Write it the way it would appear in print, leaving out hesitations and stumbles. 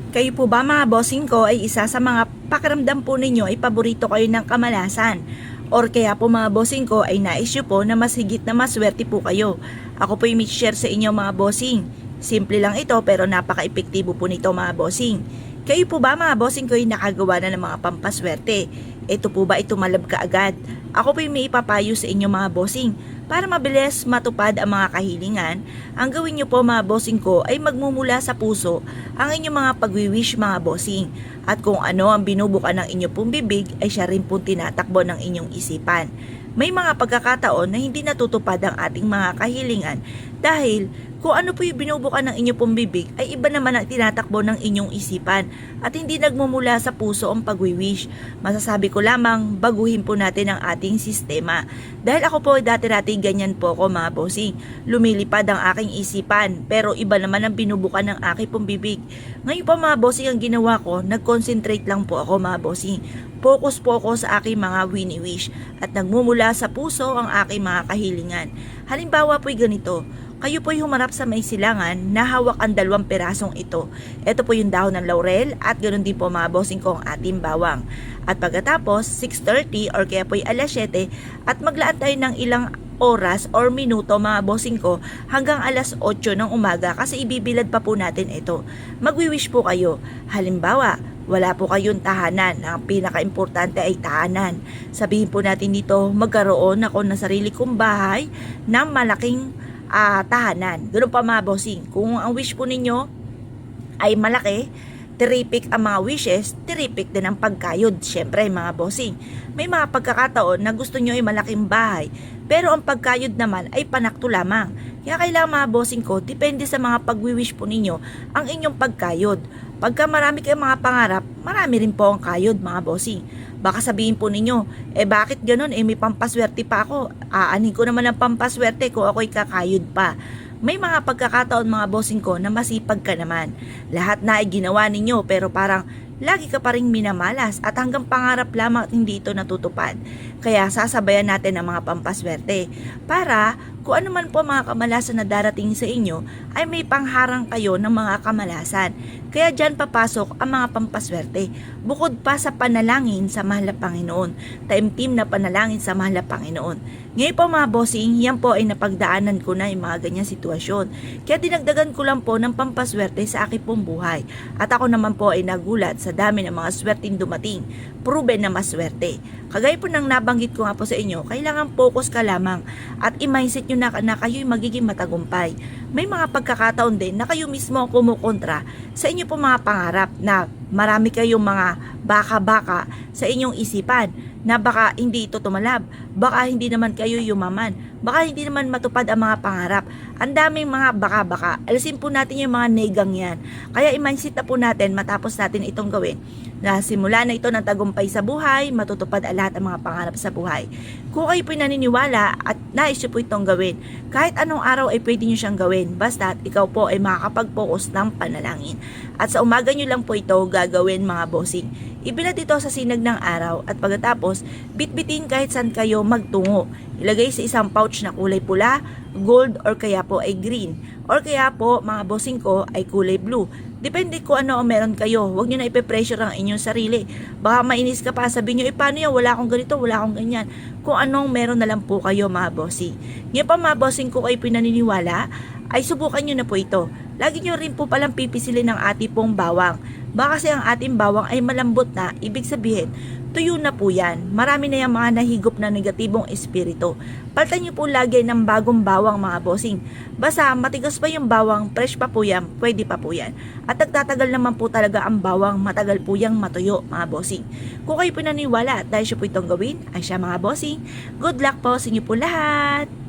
Kayo po ba mga bossing ko ay isa sa mga pakiramdam po ninyo ay paborito kayo ng kamalasan? Or kaya po mga bossing ko ay nais nyo po na mas higit na maswerte po kayo? Ako po yung share sa inyo mga bossing. Simple lang ito pero napaka-epektibo po nito mga bossing. Kayo po ba mga bossing ko ay nakagawa na ng mga pampaswerte? Ito po ba ito malab ka agad? Ako po yung may ipapayo sa inyo mga bossing. Para mabilis matupad ang mga kahilingan, ang gawin nyo po mga bossing ko ay magmumula sa puso ang inyong mga pagwiwish mga bossing. At kung ano ang binubuka ng inyong pong bibig ay siya rin pong tinatakbo ng inyong isipan. May mga pagkakataon na hindi natutupad ang ating mga kahilingan dahil kung ano po yung binubuka ng inyong pong bibig ay iba naman ang tinatakbo ng inyong isipan at hindi nagmumula sa puso ang pagwiwish. Masasabi ko lamang baguhin po natin ang ating sistema. Dahil ako po dati-dati ganyan po ako mga bossing. Lumilipad ang aking isipan pero iba naman ang binubuka ng aking pong bibig. Ngayon po mga bossing ang ginawa ko, nag-concentrate lang po ako mga bossing. Focus po ako sa aking mga wini-wish at nagmumula sa puso ang aking mga kahilingan. Halimbawa po'y ganito, kayo po'y humarap sa may silangan na hawak ang 2 perasong ito. Ito po yung dahon ng laurel at ganoon din po mga bossing ko ang ating bawang. At pagkatapos 6:30 or kaya po'y 7:00 at maglaan tayo ng ilang oras or minuto mga bossing ko hanggang 8:00 ng umaga kasi ibibilad pa po natin ito. Magwi-wish po kayo. Halimbawa, wala po kayong tahanan. Ang pinaka-importante ay tahanan. Sabihin po natin dito, magkaroon ako ng sarili kong bahay ng malaking tahanan. Ganun pa mga bossing. Kung ang wish po ninyo ay malaki, terrific ang mga wishes, terrific din ang pagkayod. Siyempre mga bossing, may mga pagkakataon na gusto nyo ay malaking bahay, pero ang pagkayod naman ay panakto lamang. Kaya kailangan mga bossing ko, depende sa mga pagwiwish po ninyo ang inyong pagkayod. Pagka marami kayong mga pangarap, marami rin po ang kayod mga bossing. Baka sabihin po ninyo, bakit ganun? May pampaswerte pa ako. Aanin ko naman ang pampaswerte kung ako'y kakayod pa. May mga pagkakataon mga bossing ko na masipag ka naman. Lahat na ay ginawa ninyo pero parang lagi ka pa rin minamalas at hanggang pangarap lamang at hindi ito natutupad. Kaya sasabayan natin ang mga pampaswerte para kung ano man po mga kamalasan na darating sa inyo ay may pangharang kayo ng mga kamalasan. Kaya dyan papasok ang mga pampaswerte. Bukod pa sa panalangin sa mahal na Panginoon. Taimtim na panalangin sa mahal na Panginoon. Ngayon po mga bossing, yan po ay napagdaanan ko na yung mga ganyang sitwasyon. Kaya dinagdagan ko lang po ng pampaswerte sa aking pong buhay. At ako naman po ay nagulat sa dami ng mga swerteng dumating. Proven na maswerte. Kagaya po ng nabanggit ko nga po sa inyo, kailangan focus ka lamang at i-mindset nyo na kayo'y magiging matagumpay. May mga pagkakataon din na kayo mismo ang kumukontra sa inyo po mga pangarap na marami kayong mga baka-baka sa inyong isipan na baka hindi ito tumalab, baka hindi naman kayo yumaman, baka hindi naman matupad ang mga pangarap. Ang daming mga baka-baka. Alisin po natin yung mga negang yan. Kaya i-mindset na po natin matapos natin itong gawin na simula na ito ng tagumpay sa buhay, matutupad ang lahat ng mga pangarap sa buhay. Kung kayo po naniniwala at nais nyo po itong gawin, kahit anong araw ay pwede nyo siyang gawin, basta ikaw po ay makakapag-focus ng panalangin. At sa umaga nyo lang po ito gagawin mga bossing. Ibilad ito sa sinag ng araw at pagkatapos, bitbitin kahit saan kayo magtungo. Ilagay sa isang pouch na kulay pula, gold or kaya po ay green. Or kaya po mga bossing ko ay kulay blue. Depende ko ano ang meron kayo. Huwag nyo na ipe-pressure ang inyong sarili. Baka mainis ka pa, sabihin nyo, paano yan? Wala akong ganito, wala akong ganyan. Kung anong meron na lang po kayo mga bossing. Ngayon pa mga bossing ko kayo pinaniniwala, ay subukan nyo na po ito. Lagi nyo rin po palang pipisilin ng ating pong bawang. Baka kasi ang ating bawang ay malambot na, ibig sabihin, tuyo na po yan. Marami na yung mga nahigop na negatibong espiritu. Palitan nyo po lagi ng bagong bawang mga bossing. Basta matigas pa yung bawang, fresh pa po yan, pwede pa po yan. At nagtatagal naman po talaga ang bawang, matagal po yung matuyo mga bossing. Kung kayo po naniwala at dahil siya po itong gawin, ay siya mga bossing. Good luck po sa inyo po lahat!